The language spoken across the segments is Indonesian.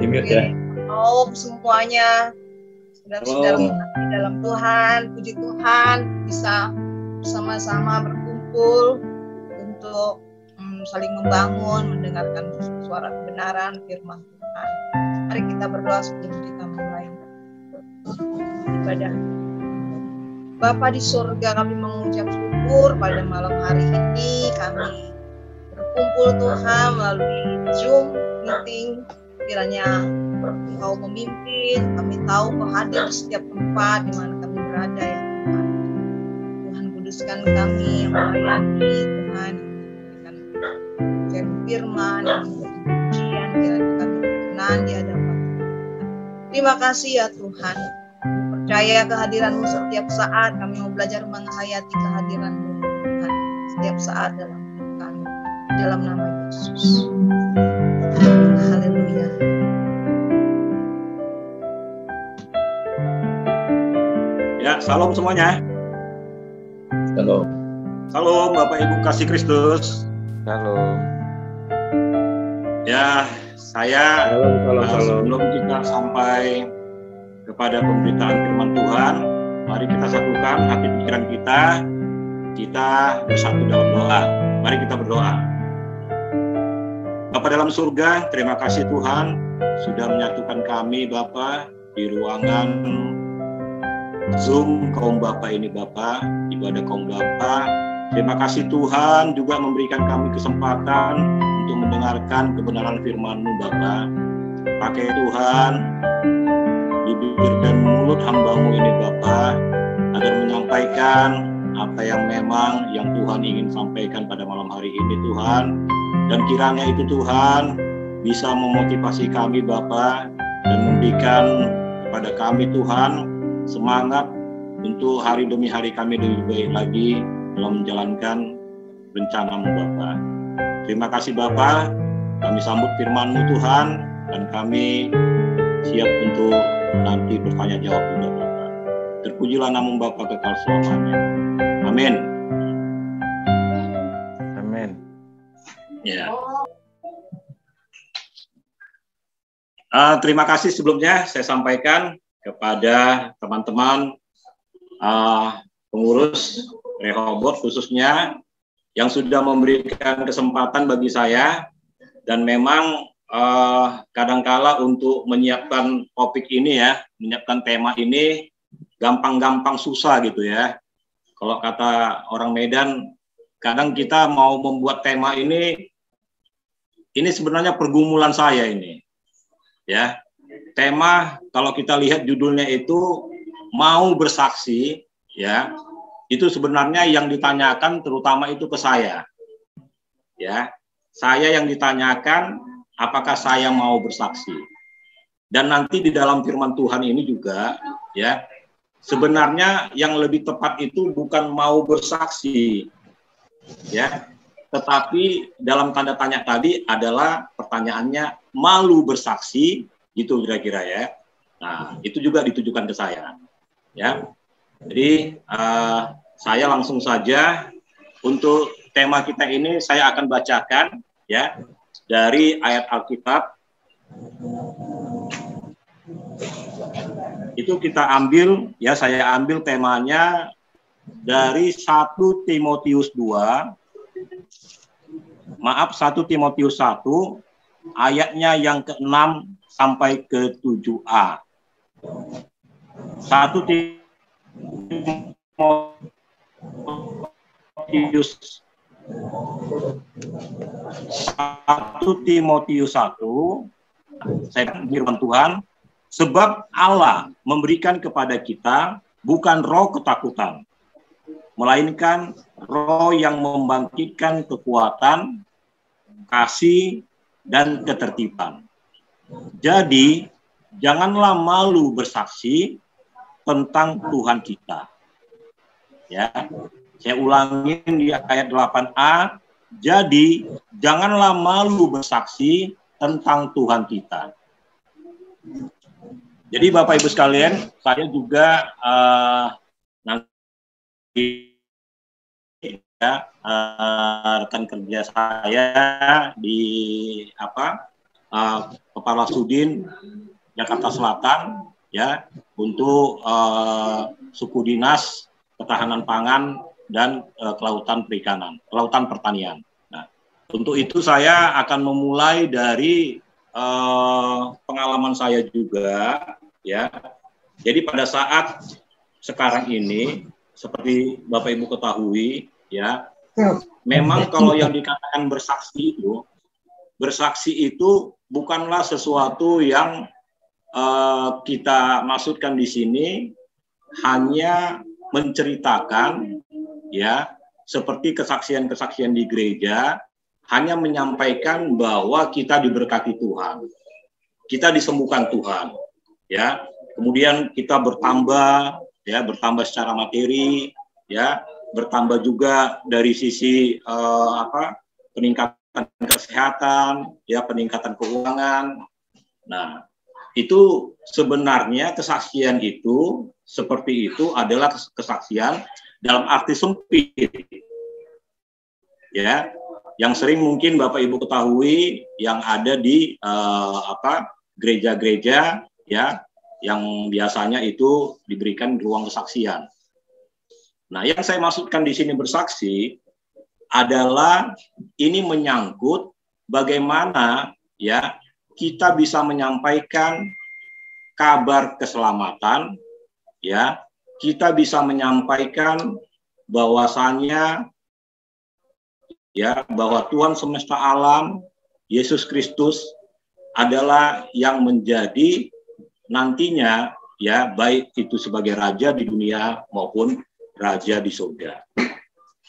Dimit ya. Shalom semuanya. Saudara-saudara di dalam Tuhan, puji Tuhan bisa bersama-sama berkumpul untuk saling membangun, mendengarkan suara kebenaran firman Tuhan. Mari kita berdoa sebelum kita mulai ibadah. Bapa di surga, kami mengucap syukur pada malam hari ini kami berkumpul Tuhan melalui Zoom meeting. Kiranya Engkau memimpin, kami tahu Kau hadir di setiap tempat di mana kami berada ya Tuhan. Tuhan kuduskan kami yang melayani Tuhan, yang memberikan firman, yang memberi pujian, kiranya kami berkenan di hadapan Tuhan. Terima kasih ya Tuhan. Kami percaya kehadiran-Mu setiap saat, kami mau belajar menghayati kehadiran-Mu Tuhan setiap saat dalam hidup kami. Dalam nama Yesus. Haleluya. Ya, salam semuanya. Halo. Salam Bapak Ibu kasih Kristus. Salam. Ya, saya sebelum kita sampai kepada pemberitaan firman Tuhan, mari kita satukan hati pikiran kita bersatu dalam doa. Mari kita berdoa. Bapa dalam surga, terima kasih Tuhan sudah menyatukan kami Bapa di ruangan Zoom kaum Bapa ini Bapa, ibadah kaum Bapa. Terima kasih Tuhan juga memberikan kami kesempatan untuk mendengarkan kebenaran firman-Mu Bapa. Pakai Tuhan bibir dan mulut hamba-Mu ini Bapa, agar menyampaikan apa yang memang yang Tuhan ingin sampaikan pada malam hari ini Tuhan. Dan kiranya itu Tuhan bisa memotivasi kami Bapa dan memberikan kepada kami Tuhan semangat untuk hari demi hari kami lebih baik lagi dalam menjalankan rencana-Mu Bapa. Terima kasih Bapa, kami sambut firman-Mu Tuhan dan kami siap untuk nanti bertanya jawab juga Bapa. Terpujilah nama Bapa kekal selamanya. Amin. Amin. Ya. Terima kasih sebelumnya saya sampaikan kepada teman-teman pengurus Rehoboth khususnya yang sudah memberikan kesempatan bagi saya, dan memang kadangkala untuk menyiapkan topik ini ya, menyiapkan tema ini gampang-gampang susah gitu ya. Kalau kata orang Medan, kadang kita mau membuat tema ini sebenarnya pergumulan saya ini ya. Tema kalau kita lihat judulnya itu mau bersaksi ya, itu sebenarnya yang ditanyakan terutama itu ke saya ya. Saya yang ditanyakan apakah saya mau bersaksi. Dan nanti di dalam firman Tuhan ini juga ya, sebenarnya yang lebih tepat itu bukan mau bersaksi ya, tetapi dalam tanda tanya tadi adalah pertanyaannya malu bersaksi gitu kira-kira ya. Nah, itu juga ditujukan ke saya ya. Jadi saya langsung saja untuk tema kita ini saya akan bacakan ya dari ayat Alkitab. Itu kita ambil ya, saya ambil temanya dari 1 Timotius 2. Maaf, 1 Timotius 1 ayatnya yang ke-6 sampai ke-7a. 1 Timotius 1, saya firman Tuhan, sebab Allah memberikan kepada kita bukan roh ketakutan, melainkan roh yang membangkitkan kekuatan, kasih, dan ketertiban. Jadi, janganlah malu bersaksi tentang Tuhan kita. Ya, saya ulangin di ayat 8a. Jadi, janganlah malu bersaksi tentang Tuhan kita. Jadi, Bapak Ibu sekalian, saya juga nanti ya, rekan kerja saya di Kepala Sudin Jakarta Selatan, ya, untuk suku dinas ketahanan pangan dan kelautan perikanan, kelautan pertanian. Nah, untuk itu saya akan memulai dari pengalaman saya juga, ya. Jadi pada saat sekarang ini, seperti Bapak Ibu ketahui, ya, memang kalau yang dikatakan bersaksi itu bukanlah sesuatu yang kita maksudkan di sini hanya menceritakan, ya, seperti kesaksian-kesaksian di gereja, hanya menyampaikan bahwa kita diberkati Tuhan, kita disembuhkan Tuhan, ya. Kemudian kita bertambah, ya, bertambah secara materi, ya, bertambah juga dari sisi peningkatan kesehatan, ya, peningkatan keuangan. Nah, itu sebenarnya kesaksian itu seperti itu adalah kesaksian dalam arti sempit, ya, yang sering mungkin Bapak Ibu ketahui yang ada di gereja-gereja, ya, yang biasanya itu diberikan ruang kesaksian. Nah, yang saya maksudkan di sini bersaksi adalah ini menyangkut bagaimana, ya, kita bisa menyampaikan kabar keselamatan, ya, kita bisa menyampaikan bahwasannya, ya, bahwa Tuhan semesta alam, Yesus Kristus adalah yang menjadi nantinya, ya, baik itu sebagai raja di dunia maupun raja di surga.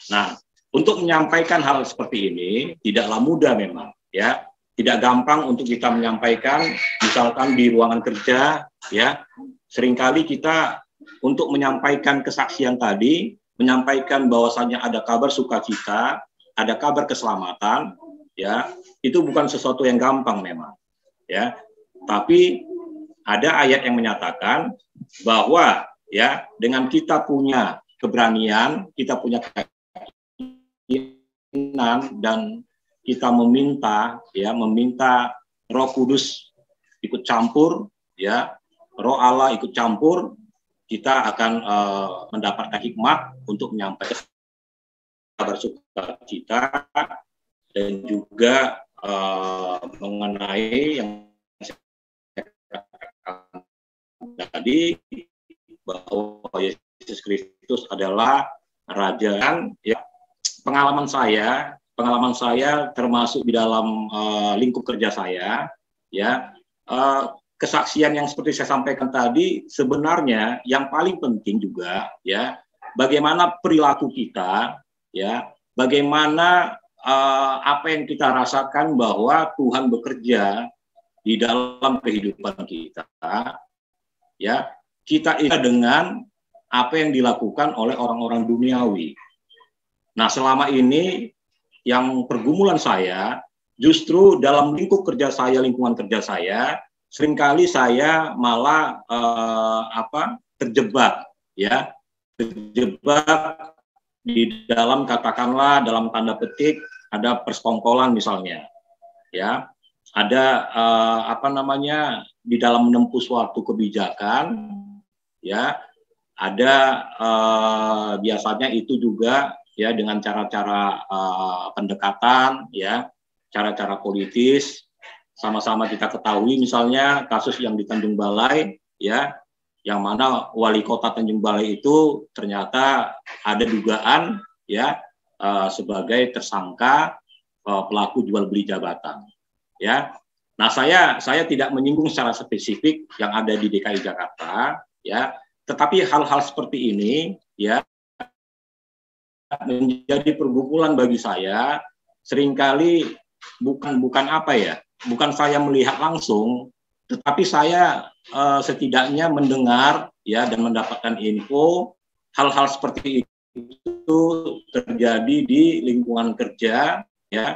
Nah, untuk menyampaikan hal seperti ini tidaklah mudah memang, ya. Tidak gampang untuk kita menyampaikan, misalkan di ruangan kerja, ya, seringkali kita untuk menyampaikan kesaksian tadi, menyampaikan bahwasannya ada kabar sukacita, ada kabar keselamatan, ya, itu bukan sesuatu yang gampang memang, ya. Tapi ada ayat yang menyatakan bahwa, ya, dengan kita punya keberanian, kita punya keyakinan dan kita meminta, ya, meminta Roh Kudus ikut campur, ya, Roh Allah ikut campur, kita akan mendapatkan hikmat untuk menyampaikan kabar sukacita dan juga mengenai yang saya katakan tadi bahwa Yesus Kristus adalah Raja, ya. Pengalaman saya termasuk di dalam lingkup kerja saya, ya, kesaksian yang seperti saya sampaikan tadi sebenarnya yang paling penting juga, ya, bagaimana perilaku kita, ya, bagaimana apa yang kita rasakan bahwa Tuhan bekerja di dalam kehidupan kita, ya, kita ingat dengan apa yang dilakukan oleh orang-orang duniawi. Nah, selama ini yang pergumulan saya, justru dalam lingkup kerja saya, lingkungan kerja saya, seringkali saya malah terjebak, ya, terjebak di dalam, katakanlah dalam tanda petik, ada persekongkolan misalnya, ya, ada di dalam menempuh suatu kebijakan, ya, ada biasanya itu juga, ya, dengan cara-cara pendekatan, ya, cara-cara politis. Sama-sama kita ketahui misalnya kasus yang di Tanjung Balai, ya, yang mana wali kota Tanjung Balai itu ternyata ada dugaan, ya, sebagai tersangka pelaku jual beli jabatan, ya. Nah, saya tidak menyinggung secara spesifik yang ada di DKI Jakarta, ya, tetapi hal-hal seperti ini, ya, menjadi pergumulan bagi saya. Seringkali bukan saya melihat langsung, tetapi saya setidaknya mendengar, ya, dan mendapatkan info hal-hal seperti itu terjadi di lingkungan kerja, ya,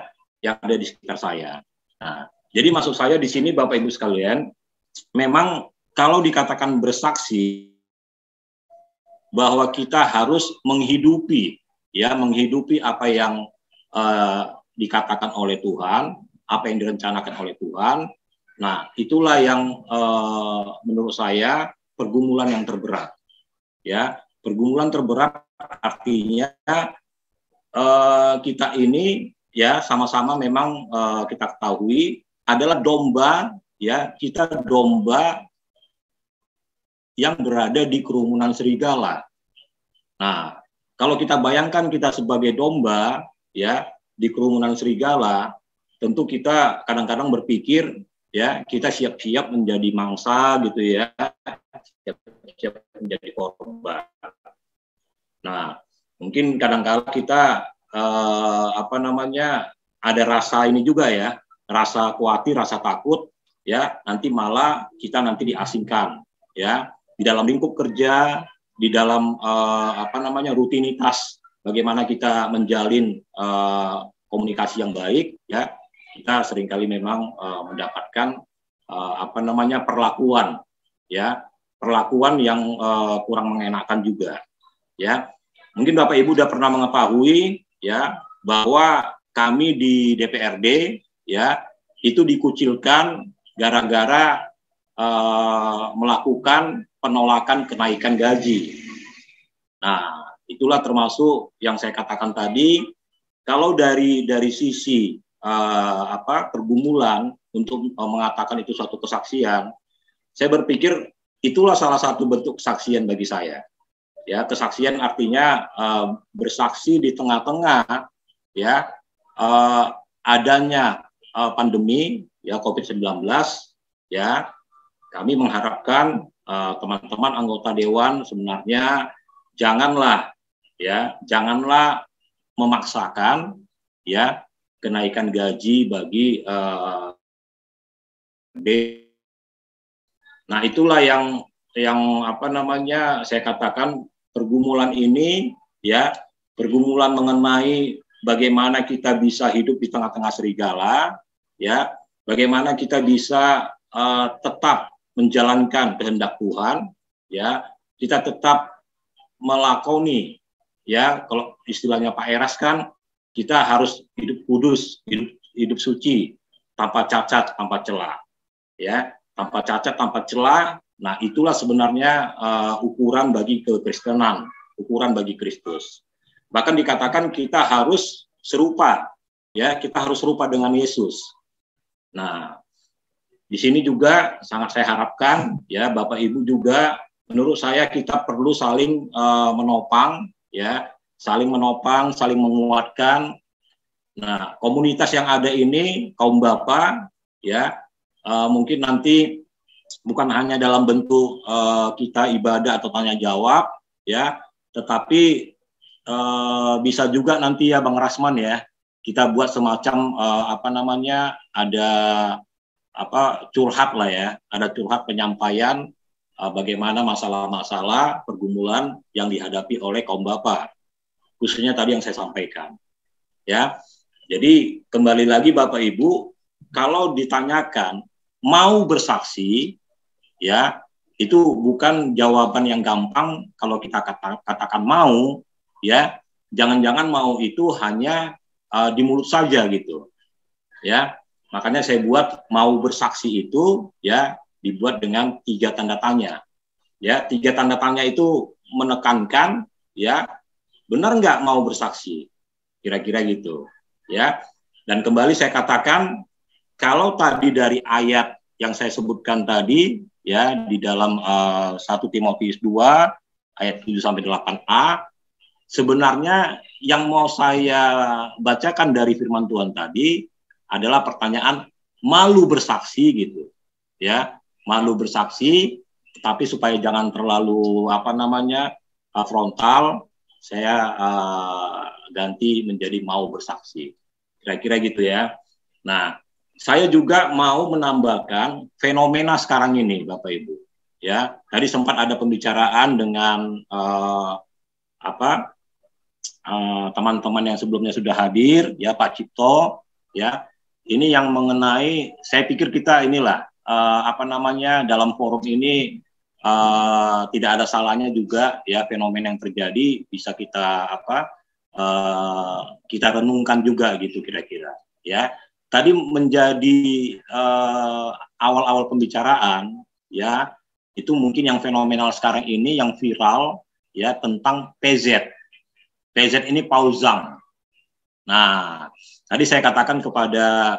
yang ada di sekitar saya. Nah, jadi maksud saya di sini Bapak Ibu sekalian, memang kalau dikatakan bersaksi bahwa kita harus menghidupi, ya, menghidupi apa yang dikatakan oleh Tuhan, apa yang direncanakan oleh Tuhan. Nah, itulah yang menurut saya pergumulan yang terberat. Ya, pergumulan terberat artinya kita ini ya sama-sama memang kita ketahui adalah domba, ya, kita domba yang berada di kerumunan serigala. Nah, kalau kita bayangkan kita sebagai domba ya di kerumunan serigala, tentu kita kadang-kadang berpikir ya kita siap-siap menjadi mangsa gitu ya, siap-siap menjadi korban. Nah, mungkin kadang-kala kita ada rasa ini juga ya, rasa khawatir, rasa takut ya, nanti malah kita nanti diasingkan ya di dalam lingkup kerja, di dalam rutinitas bagaimana kita menjalin komunikasi yang baik ya, kita seringkali memang mendapatkan perlakuan yang kurang mengenakan juga ya. Mungkin Bapak Ibu sudah pernah mengetahui ya bahwa kami di DPRD ya itu dikucilkan gara-gara melakukan penolakan kenaikan gaji. Nah, itulah termasuk yang saya katakan tadi, kalau dari sisi pergumulan untuk mengatakan itu suatu kesaksian, saya berpikir itulah salah satu bentuk kesaksian bagi saya. Ya, kesaksian artinya bersaksi di tengah-tengah ya adanya pandemi ya COVID-19 ya. Kami mengharapkan teman-teman anggota dewan sebenarnya janganlah memaksakan ya kenaikan gaji bagi Nah, itulah yang saya katakan pergumulan ini ya, pergumulan mengenai bagaimana kita bisa hidup di tengah-tengah serigala ya, bagaimana kita bisa tetap menjalankan kehendak Tuhan ya, kita tetap melakoni ya, kalau istilahnya Pak Eras kan kita harus hidup kudus, hidup suci, tanpa cacat, tanpa celah ya, tanpa cacat, tanpa celah. Nah, itulah sebenarnya ukuran bagi kekristenan, ukuran bagi Kristus. Bahkan dikatakan kita harus serupa, ya, kita harus serupa dengan Yesus. Nah, di sini juga sangat saya harapkan, ya, Bapak Ibu juga, menurut saya kita perlu saling menopang, ya, saling menopang, saling menguatkan. Nah, komunitas yang ada ini, kaum Bapak, ya, mungkin nanti bukan hanya dalam bentuk kita ibadah atau tanya jawab ya, tetapi bisa juga nanti ya Bang Rasman ya, kita buat semacam ada curhat lah ya, ada curhat penyampaian bagaimana masalah-masalah pergumulan yang dihadapi oleh kaum Bapak, khususnya tadi yang saya sampaikan ya. Jadi kembali lagi Bapak Ibu, kalau ditanyakan mau bersaksi ya, itu bukan jawaban yang gampang. Kalau kita katakan mau, ya, jangan-jangan mau itu hanya di mulut saja gitu, ya. Makanya saya buat mau bersaksi itu, ya, dibuat dengan 3 tanda tanya, ya. 3 tanda tanya itu menekankan, ya, benar nggak mau bersaksi, kira-kira gitu, ya. Dan kembali saya katakan, kalau tadi dari ayat yang saya sebutkan tadi, ya, di dalam 1 Timotius 2 ayat 7-8a, sebenarnya yang mau saya bacakan dari firman Tuhan tadi adalah pertanyaan malu bersaksi gitu ya, malu bersaksi, tapi supaya jangan terlalu frontal, saya ganti menjadi mau bersaksi, kira-kira gitu ya. Nah, saya juga mau menambahkan fenomena sekarang ini, Bapak Ibu. Ya, tadi sempat ada pembicaraan dengan teman-teman yang sebelumnya sudah hadir, ya Pak Cipto, ya. Ini yang mengenai, saya pikir kita inilah dalam forum ini tidak ada salahnya juga, ya, fenomena yang terjadi bisa kita kita renungkan juga gitu kira-kira, ya. tadi menjadi awal-awal pembicaraan, ya, itu mungkin yang fenomenal sekarang ini, yang viral, ya, tentang PZ. PZ ini Paul Zhang. Nah, tadi saya katakan kepada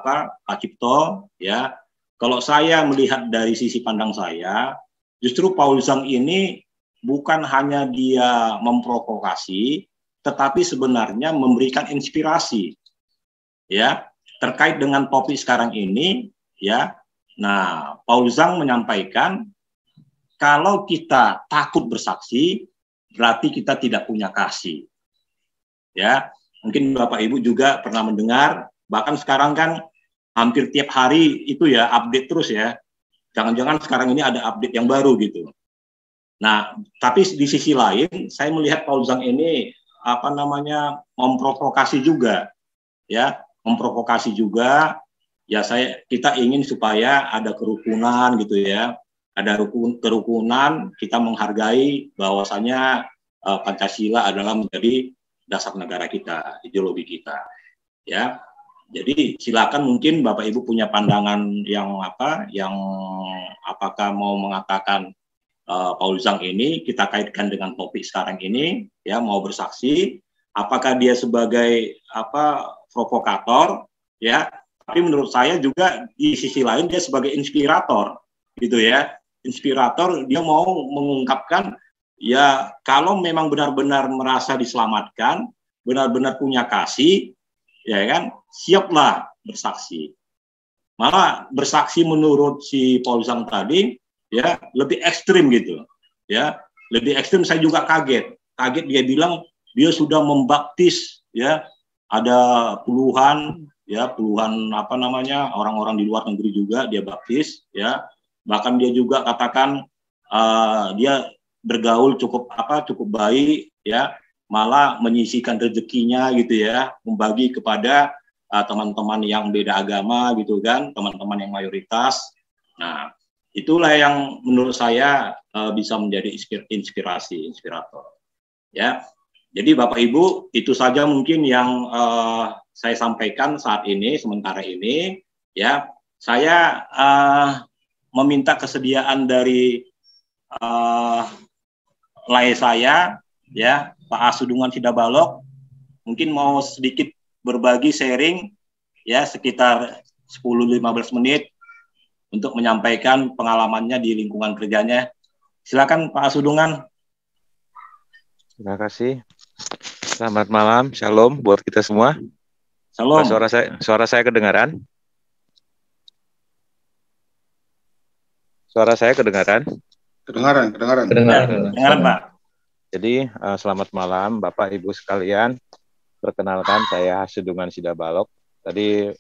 Pak Cipto, ya, kalau saya melihat dari sisi pandang saya, justru Paul Zhang ini bukan hanya dia memprovokasi, tetapi sebenarnya memberikan inspirasi, ya, terkait dengan topik sekarang ini, ya. Nah, Paul Zhang menyampaikan kalau kita takut bersaksi, berarti kita tidak punya kasih, ya. Mungkin Bapak Ibu juga pernah mendengar, bahkan sekarang kan hampir tiap hari itu ya update terus ya. Jangan-jangan sekarang ini ada update yang baru gitu. Nah, tapi di sisi lain saya melihat Paul Zhang ini memprovokasi juga, ya, memprovokasi juga. Ya, kita ingin supaya ada kerukunan gitu ya, ada kerukunan, kita menghargai bahwasanya Pancasila adalah menjadi dasar negara kita, ideologi kita, ya. Jadi silakan mungkin Bapak Ibu punya pandangan yang apakah mau mengatakan Paul Zhang ini kita kaitkan dengan topik sekarang ini, ya, mau bersaksi, apakah dia sebagai provokator, ya, tapi menurut saya juga di sisi lain dia sebagai inspirator, gitu ya, inspirator, dia mau mengungkapkan, ya, kalau memang benar-benar merasa diselamatkan, benar-benar punya kasih, ya kan, siaplah bersaksi. Malah bersaksi menurut si Paul Zhang tadi, ya, lebih ekstrim gitu, ya, lebih ekstrim. Saya juga kaget dia bilang dia sudah membaptis, ya, ada puluhan orang-orang di luar negeri juga dia baptis, ya, bahkan dia juga katakan dia bergaul cukup baik, ya, malah menyisihkan rezekinya gitu ya, membagi kepada teman-teman yang beda agama gitu kan, teman-teman yang mayoritas. Nah, itulah yang menurut saya bisa menjadi inspirator. Ya, jadi Bapak Ibu, itu saja mungkin yang saya sampaikan saat ini, sementara ini. Ya, saya meminta kesediaan dari lai saya, ya, Pak Asudungan Sidabalok, mungkin mau sedikit berbagi sharing, ya, sekitar 10-15 menit untuk menyampaikan pengalamannya di lingkungan kerjanya. Silakan Pak Asudungan. Terima kasih. Selamat malam, shalom buat kita semua. Shalom. Suara saya kedengaran? Suara saya kedengaran? Kedengaran, Pak. Jadi selamat malam Bapak Ibu sekalian. Perkenalkan, saya Hasudungan Sidabalok. Tadi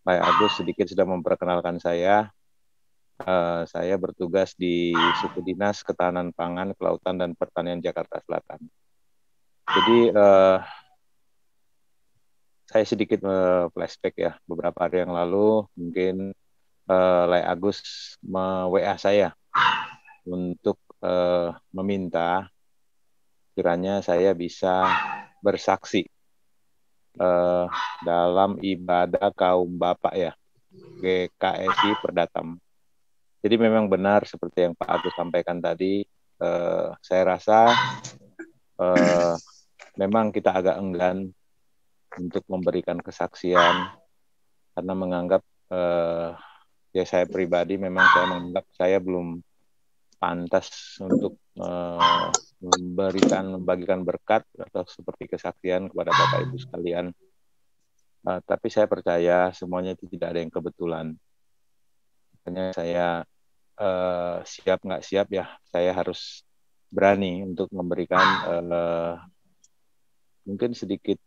Pak Agus sedikit sudah memperkenalkan saya. Saya bertugas di Suku Dinas Ketahanan Pangan, Kelautan, dan Pertanian Jakarta Selatan. Jadi saya sedikit flashback ya, beberapa hari yang lalu mungkin Lai Agus WA saya untuk meminta kiranya saya bisa bersaksi dalam ibadah kaum bapak ya, GKSI Perdatam. Jadi memang benar seperti yang Pak Agus sampaikan tadi, saya rasa memang kita agak enggan untuk memberikan kesaksian karena menganggap ya saya pribadi memang saya menganggap saya belum pantas untuk membagikan berkat atau seperti kesaksian kepada Bapak Ibu sekalian. Tapi saya percaya semuanya itu tidak ada yang kebetulan. Makanya saya siap nggak siap ya, saya harus berani untuk memberikan mungkin sedikit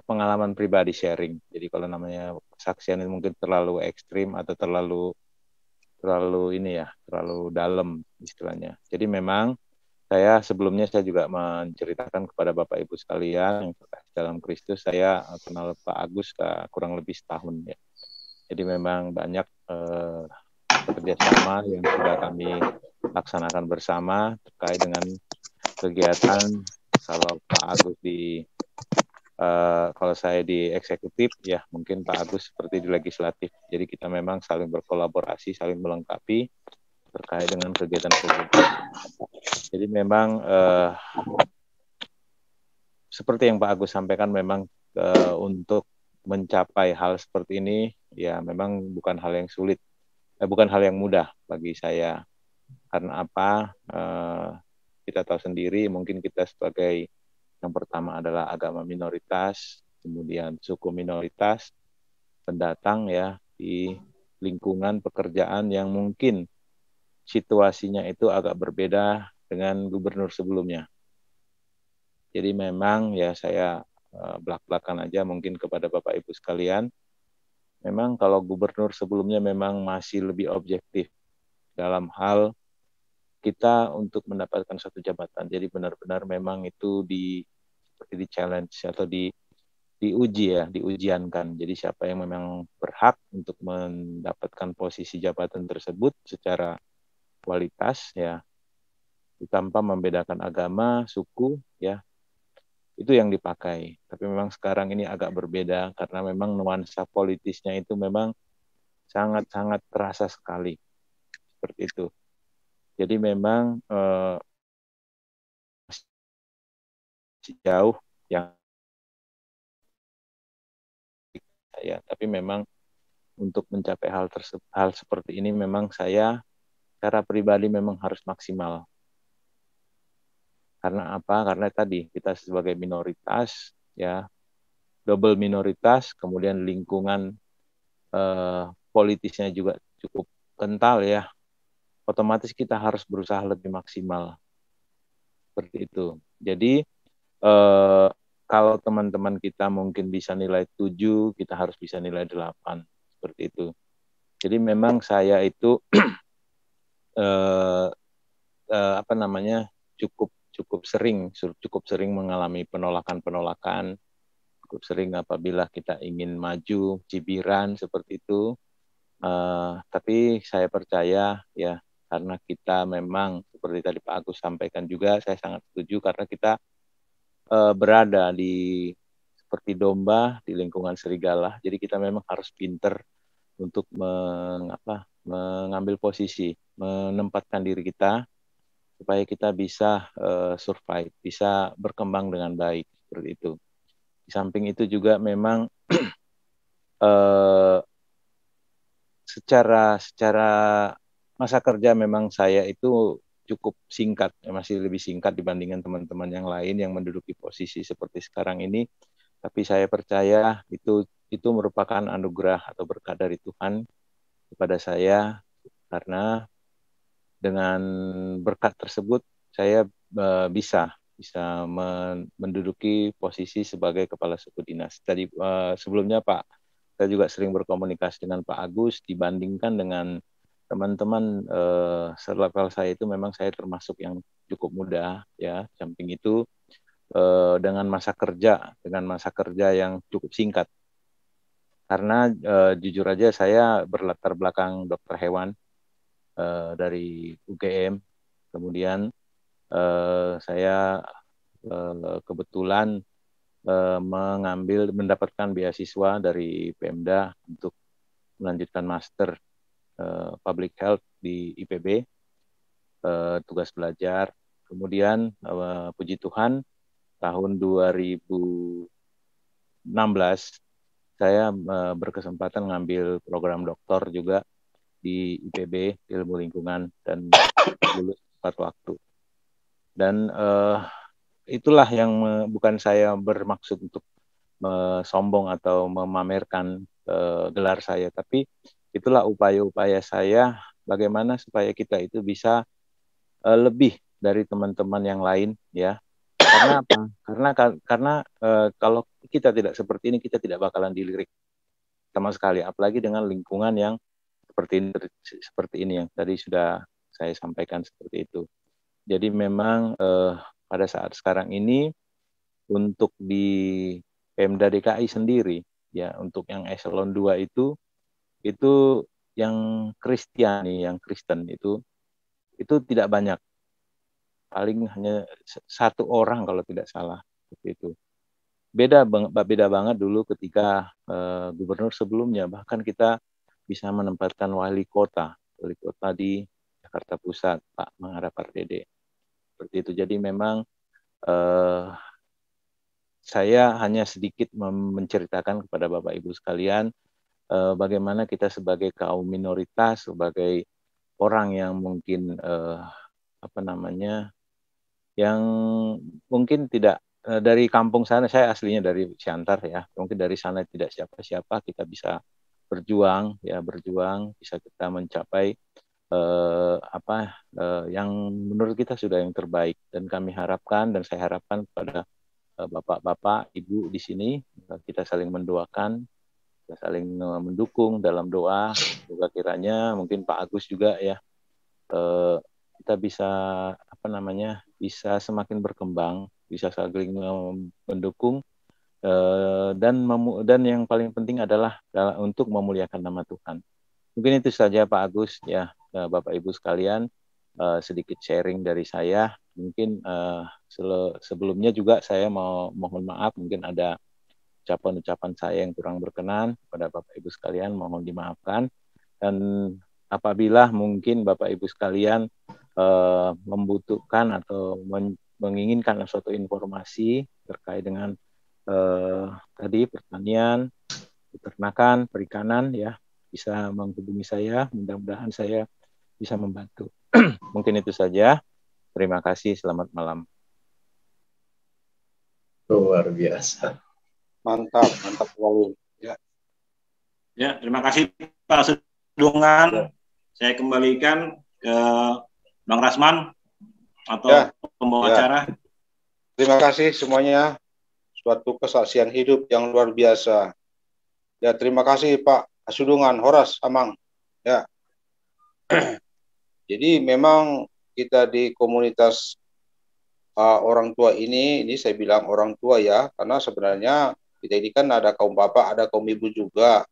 pengalaman pribadi sharing. Jadi kalau namanya kesaksian itu mungkin terlalu ekstrim atau terlalu dalam istilahnya. Jadi memang sebelumnya saya juga menceritakan kepada Bapak Ibu sekalian yang terkasih dalam Kristus, saya kenal Pak Agus kurang lebih setahun ya. Jadi memang banyak kerjasama yang sudah kami laksanakan bersama terkait dengan kegiatan. Kalau Pak Agus di Kalau saya di eksekutif, ya mungkin Pak Agus seperti di legislatif. Jadi kita memang saling berkolaborasi, saling melengkapi terkait dengan kegiatan-kegiatan. Jadi memang seperti yang Pak Agus sampaikan, memang untuk mencapai hal seperti ini, ya memang bukan hal yang sulit, bukan hal yang mudah bagi saya. Karena apa? Kita tahu sendiri, mungkin kita sebagai yang pertama adalah agama minoritas, kemudian suku minoritas, pendatang ya di lingkungan pekerjaan yang mungkin situasinya itu agak berbeda dengan gubernur sebelumnya. Jadi memang ya saya belak-belakan aja mungkin kepada Bapak Ibu sekalian, memang kalau gubernur sebelumnya memang masih lebih objektif dalam hal kita untuk mendapatkan satu jabatan. Jadi benar-benar memang itu seperti di challenge atau diuji ya, diujiankan. Jadi siapa yang memang berhak untuk mendapatkan posisi jabatan tersebut secara kualitas ya, tanpa membedakan agama, suku ya, itu yang dipakai. Tapi memang sekarang ini agak berbeda karena memang nuansa politisnya itu memang sangat-sangat terasa sekali. Seperti itu. Jadi memang jauh yang ya, tapi memang untuk mencapai hal seperti ini memang saya secara pribadi memang harus maksimal. Karena apa? Karena tadi kita sebagai minoritas ya, double minoritas, kemudian lingkungan politisnya juga cukup kental ya. Otomatis kita harus berusaha lebih maksimal. Seperti itu. Jadi kalau teman-teman kita mungkin bisa nilai 7, kita harus bisa nilai 8. Seperti itu. Jadi memang saya itu cukup sering mengalami penolakan, cukup sering apabila kita ingin maju cibiran seperti itu. Tapi saya percaya ya, karena kita memang seperti tadi Pak Agus sampaikan juga, saya sangat setuju karena kita berada di seperti domba di lingkungan serigala. Jadi kita memang harus pinter untuk mengambil posisi, menempatkan diri kita supaya kita bisa survive, bisa berkembang dengan baik seperti itu. Di samping itu juga memang secara masa kerja memang saya itu cukup singkat, masih lebih singkat dibandingkan teman-teman yang lain yang menduduki posisi seperti sekarang ini. Tapi saya percaya itu merupakan anugerah atau berkat dari Tuhan kepada saya, karena dengan berkat tersebut saya bisa menduduki posisi sebagai kepala suku dinas. Tadi sebelumnya Pak, saya juga sering berkomunikasi dengan Pak Agus, dibandingkan dengan teman-teman selevel saya itu memang saya termasuk yang cukup muda ya. Samping itu dengan masa kerja yang cukup singkat. Karena jujur aja saya berlatar belakang dokter hewan dari UGM, kemudian saya kebetulan mendapatkan beasiswa dari Pemda untuk melanjutkan master public health di IPB, tugas belajar. Kemudian puji Tuhan tahun 2016 saya berkesempatan ngambil program doktor juga di IPB, ilmu lingkungan, dan lulus tepat waktu. Dan itulah yang bukan saya bermaksud untuk sombong atau memamerkan gelar saya, tapi itulah upaya-upaya saya bagaimana supaya kita itu bisa lebih dari teman-teman yang lain ya. Karena apa? Karena kalau kita tidak seperti ini, kita tidak bakalan dilirik sama sekali, apalagi dengan lingkungan yang seperti ini yang tadi sudah saya sampaikan seperti itu. Jadi memang pada saat sekarang ini untuk di Pemda DKI sendiri ya, untuk yang eselon 2 itu yang Kristen itu tidak banyak. Paling hanya 1 orang kalau tidak salah seperti itu. beda banget dulu ketika gubernur sebelumnya, bahkan kita bisa menempatkan wali kota di Jakarta Pusat, Pak Mangara Pardede. Seperti itu. Jadi memang saya hanya sedikit menceritakan kepada Bapak Ibu sekalian bagaimana kita sebagai kaum minoritas, sebagai orang yang mungkin yang mungkin tidak dari kampung sana. Saya aslinya dari Siantar ya, mungkin dari sana tidak siapa-siapa, kita bisa berjuang, bisa kita mencapai yang menurut kita sudah yang terbaik. Dan kami harapkan, dan saya harapkan kepada bapak-bapak, ibu di sini, kita saling mendoakan, kita saling mendukung dalam doa. Juga kiranya mungkin Pak Agus juga ya, kita bisa bisa semakin berkembang, bisa saling mendukung, dan yang paling penting adalah untuk memuliakan nama Tuhan. Mungkin itu saja Pak Agus ya, Bapak Ibu sekalian, sedikit sharing dari saya. Mungkin sebelumnya juga saya mau mohon maaf, mungkin ada ucapan-ucapan saya yang kurang berkenan kepada Bapak Ibu sekalian, mohon dimaafkan. Dan apabila mungkin Bapak Ibu sekalian membutuhkan atau menginginkan suatu informasi terkait dengan tadi pertanian, peternakan, perikanan ya, bisa menghubungi saya. Mudah-mudahan saya bisa membantu. Mungkin itu saja. Terima kasih. Selamat malam. Luar biasa. Mantap sekali. Ya, terima kasih Pak Sudungan. Saya kembalikan ke Bang Rasman atau pembawa acara. Terima kasih semuanya. Suatu kesaksian hidup yang luar biasa. Ya, terima kasih Pak Sudungan, Horas, Amang. Ya. Jadi memang kita di komunitas orang tua ini saya bilang orang tua ya, karena sebenarnya kita ini kan ada kaum bapak, ada kaum ibu juga.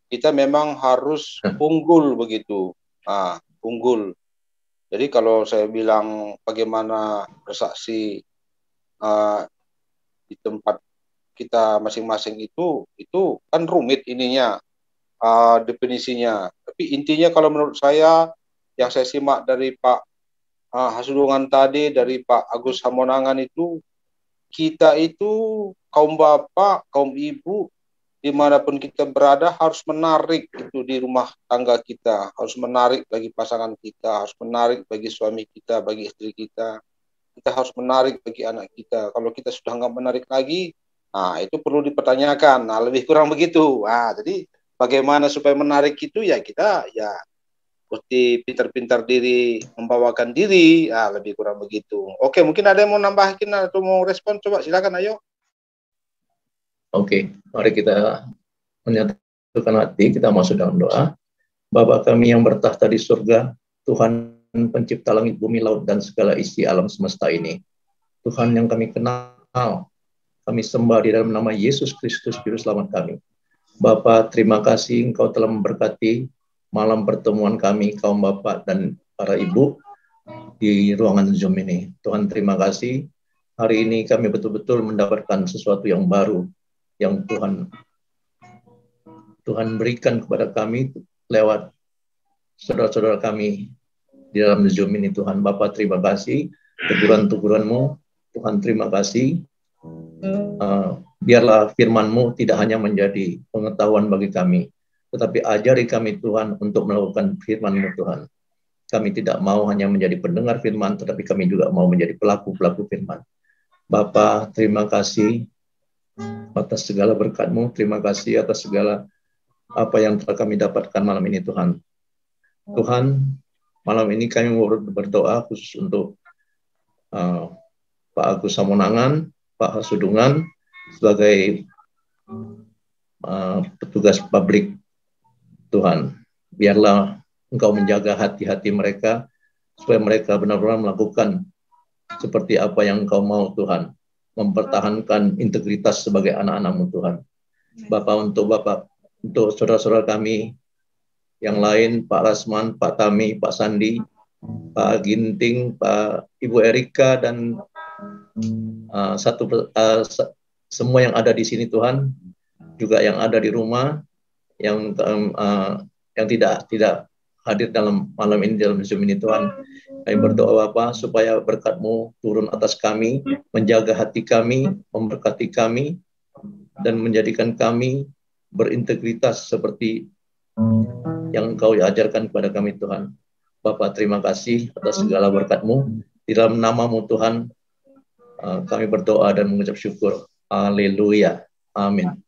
Kita memang harus unggul begitu. Unggul. Jadi kalau saya bilang bagaimana bersaksi di tempat kita masing-masing itu kan rumit ininya, definisinya. Tapi intinya kalau menurut saya, yang saya simak dari Pak Hasudungan tadi, dari Pak Agus Hamonangan itu, kita itu kaum bapak, kaum ibu, dimanapun kita berada harus menarik itu di rumah tangga kita, harus menarik bagi pasangan kita, harus menarik bagi suami kita, bagi istri kita harus menarik bagi anak kita. Kalau kita sudah nggak menarik lagi, itu perlu dipertanyakan. Lebih kurang begitu. Jadi bagaimana supaya menarik itu ya kita ya mesti pintar-pintar diri, membawakan diri, lebih kurang begitu. Oke, mungkin ada yang mau nambahin atau mau respon, coba silakan, ayo. Oke, mari kita menyatukan hati, kita masuk dalam doa. Bapa kami yang bertahta di surga, Tuhan pencipta langit, bumi, laut, dan segala isi alam semesta ini. Tuhan yang kami kenal, kami sembah di dalam nama Yesus Kristus, Juru Selamat kami. Bapa, terima kasih Engkau telah memberkati malam pertemuan kami, kaum bapak dan para ibu di ruangan Zoom ini. Tuhan, terima kasih. Hari ini kami betul-betul mendapatkan sesuatu yang baru yang Tuhan berikan kepada kami lewat saudara-saudara kami di dalam Zoom ini. Tuhan, Bapa, terima kasih. Teguran-teguran-Mu, Tuhan, terima kasih. Biarlah firman-Mu tidak hanya menjadi pengetahuan bagi kami, tetapi ajari kami Tuhan untuk melakukan firman-Mu Tuhan. Kami tidak mau hanya menjadi pendengar firman, tetapi kami juga mau menjadi pelaku-pelaku firman. Bapa, terima kasih atas segala berkat-Mu, terima kasih atas segala apa yang telah kami dapatkan malam ini Tuhan. Tuhan, malam ini kami berdoa khusus untuk Pak Agus Hamonangan, Pak Hasudungan sebagai petugas publik. Tuhan, biarlah Engkau menjaga hati-hati mereka, supaya mereka benar-benar melakukan seperti apa yang Engkau mau Tuhan, mempertahankan integritas sebagai anak-anak-Mu Tuhan. Bapak, untuk saudara-saudara kami yang lain, Pak Rasman, Pak Tami, Pak Sandi, Pak Ginting, Pak Ibu Erika, dan semua yang ada di sini Tuhan, juga yang ada di rumah, yang tidak hadir dalam malam ini dalam Zoom ini Tuhan. Kami berdoa Bapa supaya berkat-Mu turun atas kami, menjaga hati kami, memberkati kami, dan menjadikan kami berintegritas seperti yang Engkau ajarkan kepada kami Tuhan. Bapa, terima kasih atas segala berkat-Mu. Di dalam nama-Mu Tuhan, kami berdoa dan mengucap syukur. Haleluya. Amin.